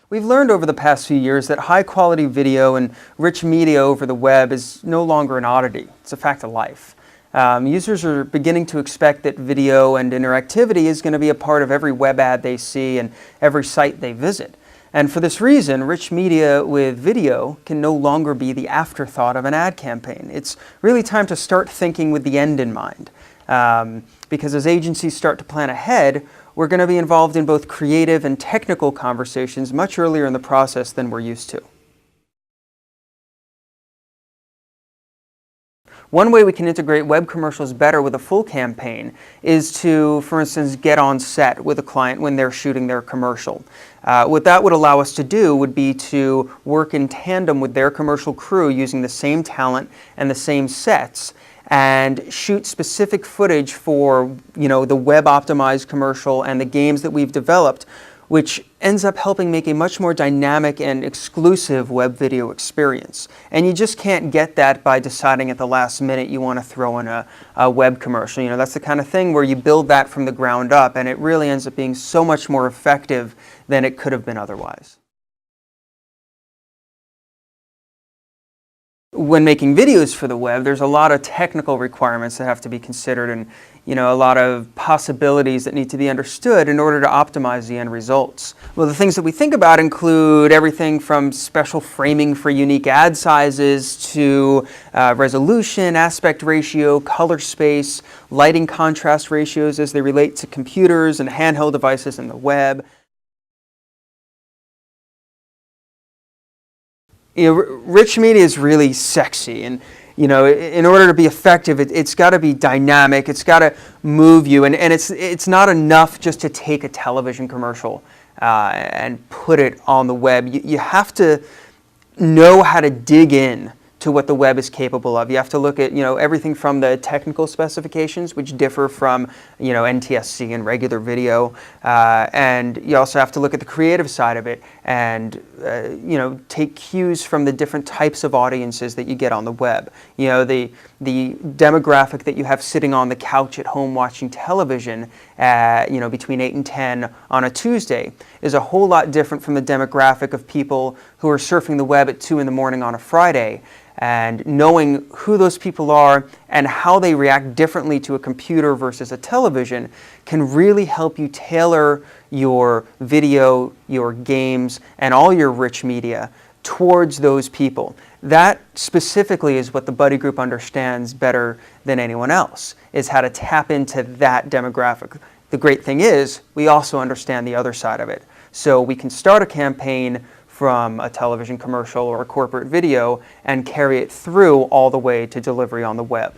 We've learned over the past few years that high-quality video and rich media over the web is no longer an oddity. It's a fact of life. Users are beginning to expect that video and interactivity is going to be a part of every web ad they see and every site they visit. And for this reason, rich media with video can no longer be the afterthought of an ad campaign. It's really time to start thinking with the end in mind. Because as agencies start to plan ahead, we're going to be involved in both creative and technical conversations much earlier in the process than we're used to. One way we can integrate web commercials better with a full campaign is to, for instance, get on set with a client when they're shooting their commercial. What that would allow us to do would be to work in tandem with their commercial crew using the same talent and the same sets and shoot specific footage for, the web-optimized commercial and the games that we've developed, which ends up helping make a much more dynamic and exclusive web video experience. And you just can't get that by deciding at the last minute you want to throw in a web commercial. That's the kind of thing where you build that from the ground up, and it really ends up being so much more effective than it could have been otherwise. When making videos for the web, there's a lot of technical requirements that have to be considered and a lot of possibilities that need to be understood in order to optimize the end results. Well, the things that we think about include everything from special framing for unique ad sizes to resolution, aspect ratio, color space, lighting contrast ratios as they relate to computers and handheld devices and the web. Rich media is really sexy, and in order to be effective, it's got to be dynamic. It's got to move you, and it's not enough just to take a television commercial and put it on the web. You have to know how to dig in to what the web is capable of. You have to look at everything from the technical specifications, which differ from NTSC and regular video, and you also have to look at the creative side of it and take cues from the different types of audiences that you get on the web. The demographic that you have sitting on the couch at home watching television between 8 and 10 on a Tuesday is a whole lot different from the demographic of people who are surfing the web at 2 in the morning on a Friday. And knowing who those people are and how they react differently to a computer versus a television can really help you tailor your video, your games, and all your rich media towards those people. That specifically is what the Buddy Group understands better than anyone else, is how to tap into that demographic. The great thing is, we also understand the other side of it. So we can start a campaign from a television commercial or a corporate video and carry it through all the way to delivery on the web.